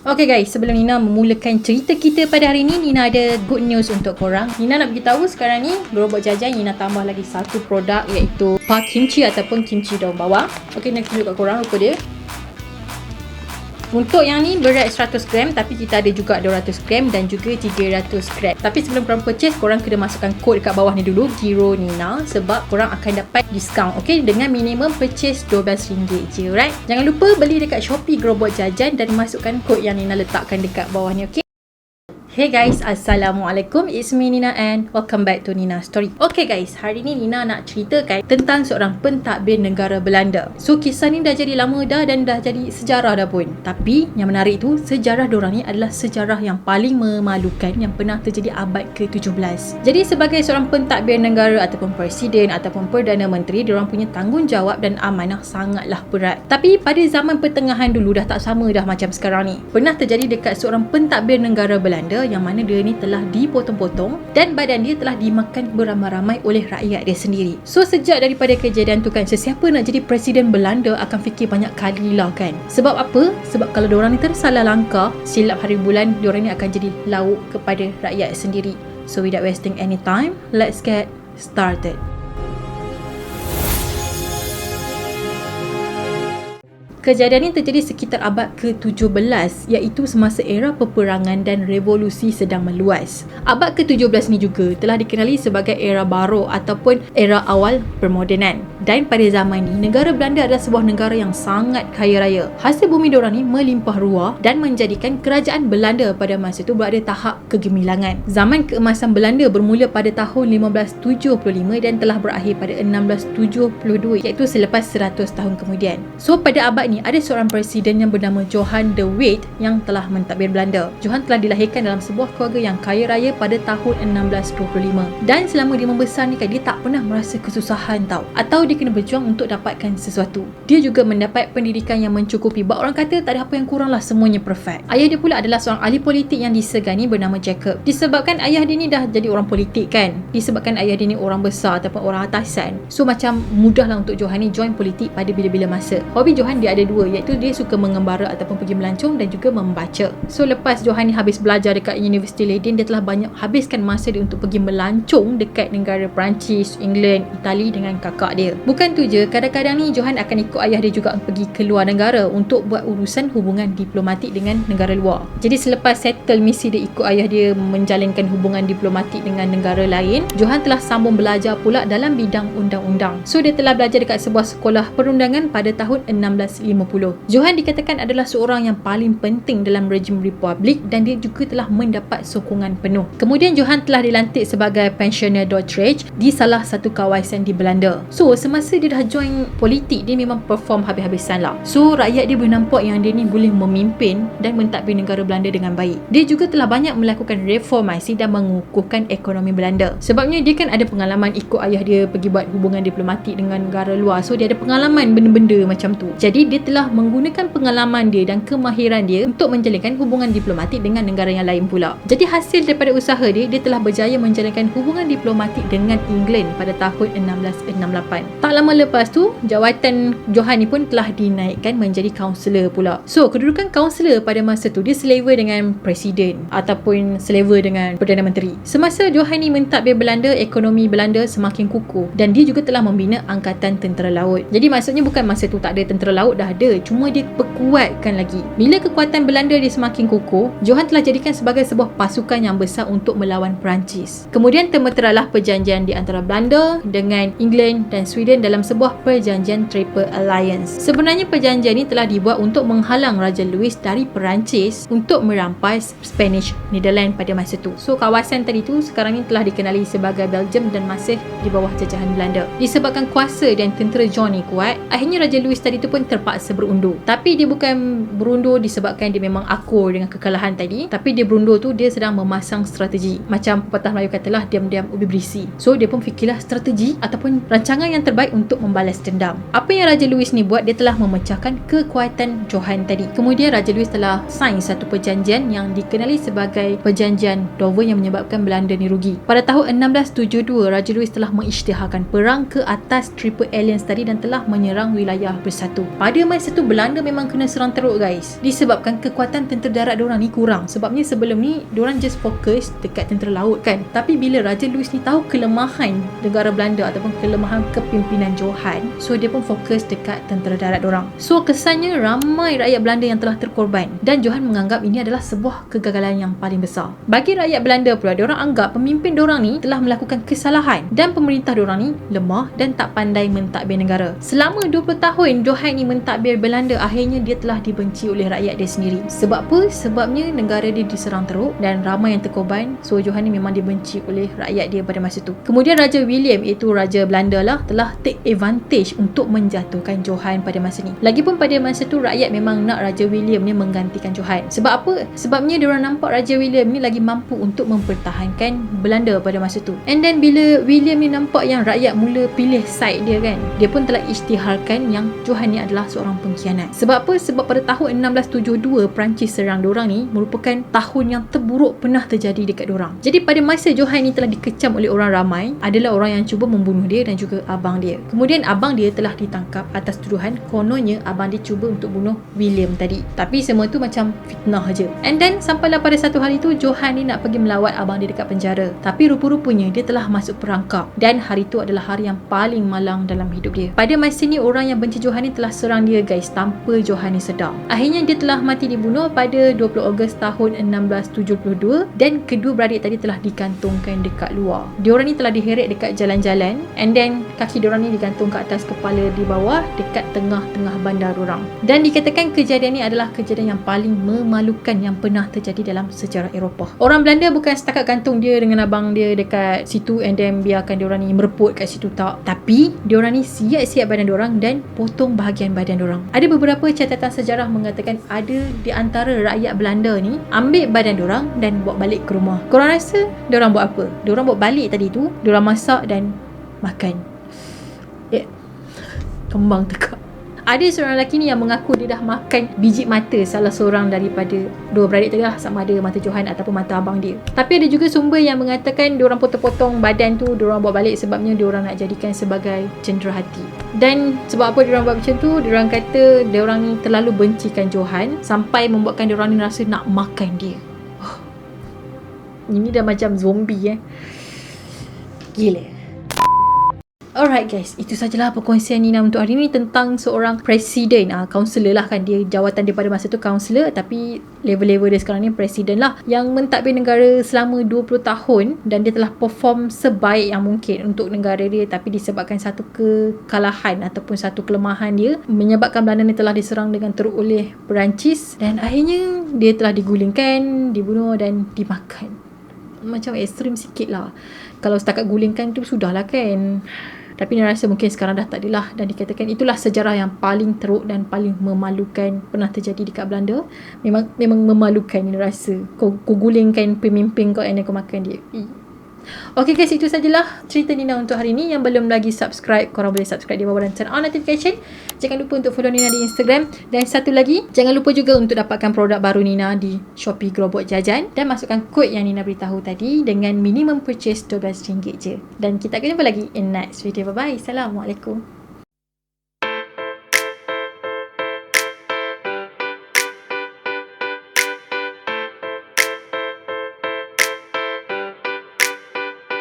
Okay guys, sebelum Nina memulakan cerita kita pada hari ni, Nina ada good news untuk korang. Nina nak beritahu sekarang ni gerobak jajan Nina tambah lagi satu produk, iaitu pak kimchi ataupun kimchi daun bawang. Okay, nak tunjuk kat korang rupa dia. Untuk yang ni berat 100 gram, tapi kita ada juga 200 gram dan juga 300 gram. Tapi sebelum korang purchase, korang kena masukkan kod dekat bawah ni dulu, Giro Nina, sebab korang akan dapat diskaun, okay, dengan minimum purchase RM12 je, right? Jangan lupa beli dekat Shopee gerobak jajan dan masukkan kod yang Nina letakkan dekat bawah ni, okay? Hey guys, Assalamualaikum. It's me Nina and welcome back to Nina Story. Okay guys, hari ni Nina nak ceritakan tentang seorang pentadbir negara Belanda. So kisah ni dah jadi lama dah dan dah jadi sejarah dah pun. Tapi yang menarik tu, sejarah diorang ni adalah sejarah yang paling memalukan yang pernah terjadi abad ke-17. Jadi sebagai seorang pentadbir negara ataupun presiden ataupun perdana menteri, diorang punya tanggungjawab dan amanah sangatlah berat. Tapi pada zaman pertengahan dulu dah tak sama dah macam sekarang ni. Pernah terjadi dekat seorang pentadbir negara Belanda yang mana dia ni telah dipotong-potong dan badan dia telah dimakan beramai-ramai oleh rakyat dia sendiri. So sejak daripada kejadian tu kan, sesiapa nak jadi presiden Belanda akan fikir banyak kali lah kan. Sebab apa? Sebab kalau diorang ni tersalah langkah, silap hari bulan, diorang ni akan jadi lauk kepada rakyat sendiri. So without wasting any time, let's get started. Kejadian ini terjadi sekitar abad ke-17, iaitu semasa era peperangan dan revolusi sedang meluas. Abad ke-17 ni juga telah dikenali sebagai era Barok ataupun era awal permodenan. Dan pada zaman ni, negara Belanda adalah sebuah negara yang sangat kaya raya. Hasil bumi diorang ni melimpah ruah dan menjadikan kerajaan Belanda pada masa itu berada tahap kegemilangan. Zaman keemasan Belanda bermula pada tahun 1575 dan telah berakhir pada 1672, iaitu selepas 100 tahun kemudian. So pada abad ni ada seorang presiden yang bernama Johan de Witt yang telah mentadbir Belanda. Johan telah dilahirkan dalam sebuah keluarga yang kaya raya pada tahun 1625. Dan selama dia membesar ni kan, dia tak pernah merasa kesusahan tau, atau dia kena berjuang untuk dapatkan sesuatu. Dia juga mendapat pendidikan yang mencukupi. Orang kata tak ada apa yang kurang lah, semuanya perfect. Ayah dia pula adalah seorang ahli politik yang disegani bernama Jacob. Disebabkan ayah dia ni dah jadi orang politik kan, disebabkan ayah dia ni orang besar ataupun orang atasan, so macam mudah lah untuk Johan ni join politik pada bila-bila masa. Hobi Johan dia ada dua, iaitu dia suka mengembara ataupun pergi melancong dan juga membaca. So lepas Johan ni habis belajar dekat Universiti Leiden, dia telah banyak habiskan masa dia untuk pergi melancong dekat negara Perancis, England, Itali dengan kakak dia. Bukan tu je, kadang-kadang ni Johan akan ikut ayah dia juga pergi ke luar negara untuk buat urusan hubungan diplomatik dengan negara luar. Jadi selepas settle misi dia ikut ayah dia menjalinkan hubungan diplomatik dengan negara lain, Johan telah sambung belajar pula dalam bidang undang-undang. So dia telah belajar dekat sebuah sekolah perundangan pada tahun 1650. Johan dikatakan adalah seorang yang paling penting dalam rejim republik dan dia juga telah mendapat sokongan penuh. Kemudian Johan telah dilantik sebagai pensioner Dordrecht di salah satu kawasan di Belanda. So semasa dia dah join politik, dia memang perform habis-habisan lah. So rakyat dia boleh nampak yang dia ni boleh memimpin dan mentadbir negara Belanda dengan baik. Dia juga telah banyak melakukan reformasi dan mengukuhkan ekonomi Belanda. Sebabnya dia kan ada pengalaman ikut ayah dia pergi buat hubungan diplomatik dengan negara luar. So dia ada pengalaman benda-benda macam tu. Jadi dia telah menggunakan pengalaman dia dan kemahiran dia untuk menjalinkan hubungan diplomatik dengan negara yang lain pula. Jadi hasil daripada usaha dia telah berjaya menjalinkan hubungan diplomatik dengan England pada tahun 1668. Tak lama lepas tu, jawatan Johan ni pun telah dinaikkan menjadi kaunselor pula. So kedudukan kaunselor pada masa tu dia seleva dengan presiden ataupun seleva dengan Perdana Menteri. Semasa Johan ni mentadbir Belanda, ekonomi Belanda semakin kukuh dan dia juga telah membina angkatan tentera laut. Jadi maksudnya bukan masa tu tak ada tentera laut, dah ada, cuma dia perkuatkan lagi. Bila kekuatan Belanda dia semakin kukuh, Johan telah jadikan sebagai sebuah pasukan yang besar untuk melawan Perancis. Kemudian termeteralah perjanjian di antara Belanda dengan England dan Sweden dalam sebuah perjanjian Triple Alliance. Sebenarnya perjanjian ini telah dibuat untuk menghalang Raja Louis dari Perancis untuk merampas Spanish Netherlands pada masa tu. So kawasan tadi tu sekarang ni telah dikenali sebagai Belgium dan masih di bawah jajahan Belanda. Disebabkan kuasa dan tentera John ni kuat, akhirnya Raja Louis tadi tu pun terpaksa berundur. Tapi dia bukan berundur disebabkan dia memang akur dengan kekalahan tadi, tapi dia berundur tu dia sedang memasang strategi. Macam pepatah Melayu katalah, diam-diam ubi berisi. So dia pun fikirlah strategi ataupun rancangan yang terbaik untuk membalas dendam. Apa yang Raja Louis ni buat, dia telah memecahkan kekuatan Johan tadi. Kemudian Raja Louis telah sign satu perjanjian yang dikenali sebagai perjanjian Dover yang menyebabkan Belanda ni rugi. Pada tahun 1672, Raja Louis telah mengisytiharkan perang ke atas Triple Alliance tadi dan telah menyerang wilayah bersatu. Pada masa tu Belanda memang kena serang teruk guys, disebabkan kekuatan tentera darat diorang ni kurang. Sebabnya sebelum ni diorang just fokus dekat tentera laut kan. Tapi bila Raja Louis ni tahu kelemahan negara Belanda ataupun kelemahan kepimpinan Johan, so dia pun fokus dekat tentera darat diorang. So kesannya ramai rakyat Belanda yang telah terkorban, dan Johan menganggap ini adalah sebuah kegagalan yang paling besar. Bagi rakyat Belanda pula, diorang anggap pemimpin diorang ni telah melakukan kesalahan dan pemerintah diorang ni lemah dan tak pandai mentadbir negara. Selama 20 tahun Johan ni mentadbir Belanda, akhirnya dia telah dibenci oleh rakyat dia sendiri. Sebab apa? Sebabnya negara dia diserang teruk dan ramai yang terkorban. So Johan ni memang dibenci oleh rakyat dia pada masa tu. Kemudian Raja William, iaitu Raja Belanda lah, telah take advantage untuk menjatuhkan Johan pada masa ni. Lagipun pada masa tu rakyat memang nak Raja William ni menggantikan Johan. Sebab apa? Sebabnya diorang nampak Raja William ni lagi mampu untuk mempertahankan Belanda pada masa tu. And then bila William ni nampak yang rakyat mula pilih side dia kan, dia pun telah isytiharkan yang Johan ni adalah seorang pengkhianat. Sebab apa? Sebab pada tahun 1672 Perancis serang diorang ni merupakan tahun yang terburuk pernah terjadi dekat diorang. Jadi pada masa Johan ni telah dikecam oleh orang ramai, adalah orang yang cuba membunuh dia dan juga abang dia. Kemudian abang dia telah ditangkap atas tuduhan kononnya abang dia cuba untuk bunuh William tadi. Tapi semua tu macam fitnah je. And then sampailah pada satu hari tu Johan ni nak pergi melawat abang dia dekat penjara. Tapi rupa-rupanya dia telah masuk perangkap, dan hari tu adalah hari yang paling malang dalam hidup dia. Pada masa ni orang yang benci Johan ni telah serang dia guys, tanpa Johan ni sedar. Akhirnya dia telah mati dibunuh pada 20 Ogos tahun 1672, dan kedua beradik tadi telah digantungkan dekat luar. Diorang ni telah diheret dekat jalan-jalan, and then kaki diorang ni digantung ke atas, kepala di bawah dekat tengah-tengah bandar diorang. Dan dikatakan kejadian ni adalah kejadian yang paling memalukan yang pernah terjadi dalam sejarah Eropah. Orang Belanda bukan setakat gantung dia dengan abang dia dekat situ and then biarkan diorang ni mereput kat situ, tak. Tapi diorang ni siap-siap badan diorang dan potong bahagian badan diorang. Ada beberapa catatan sejarah mengatakan ada di antara rakyat Belanda ni ambil badan diorang dan bawa balik ke rumah. Korang rasa diorang buat apa? Diorang bawa balik tadi tu, diorang masak dan makan. Kembang tekak. Ada seorang lelaki ni yang mengaku dia dah makan biji mata salah seorang daripada dua beradik tadi lah, sama ada mata Johan ataupun mata abang dia. Tapi ada juga sumber yang mengatakan diorang potong-potong badan tu, diorang bawa balik sebabnya diorang nak jadikan sebagai cenderahati. Dan sebab apa diorang buat macam tu? Diorang kata diorang ni terlalu bencikan Johan sampai membuatkan diorang ni rasa nak makan dia. Ini dah macam zombie Gila. Alright guys, itu sajalah perkongsian Nina untuk hari ni tentang seorang presiden, kaunselor lah kan. Dia jawatan dia pada masa tu kaunselor, tapi level-level dia sekarang ni presiden lah, yang mentadbir negara selama 20 tahun, dan dia telah perform sebaik yang mungkin untuk negara dia. Tapi disebabkan satu kekalahan ataupun satu kelemahan dia, menyebabkan Belanda ni telah diserang dengan teruk oleh Perancis, dan akhirnya dia telah digulingkan, dibunuh dan dimakan. Macam ekstrim sikit lah. Kalau setakat gulingkan tu sudahlah kan. Tapi dia rasa mungkin sekarang dah tak adalah. Dan dikatakan itulah sejarah yang paling teruk dan paling memalukan pernah terjadi dekat Belanda. Memang memalukan dia rasa. Kau gulingkan pemimpin kau and kau makan dia. Okay guys, itu sajalah cerita Nina untuk hari ni. Yang belum lagi subscribe, korang boleh subscribe di bawah dan turn on notification. Jangan lupa untuk follow Nina di Instagram. Dan satu lagi, jangan lupa juga untuk dapatkan produk baru Nina di Shopee Gerobok Jajan, dan masukkan kod yang Nina beritahu tadi dengan minimum purchase RM12 je. Dan kita akan jumpa lagi in next video. Bye bye. Assalamualaikum.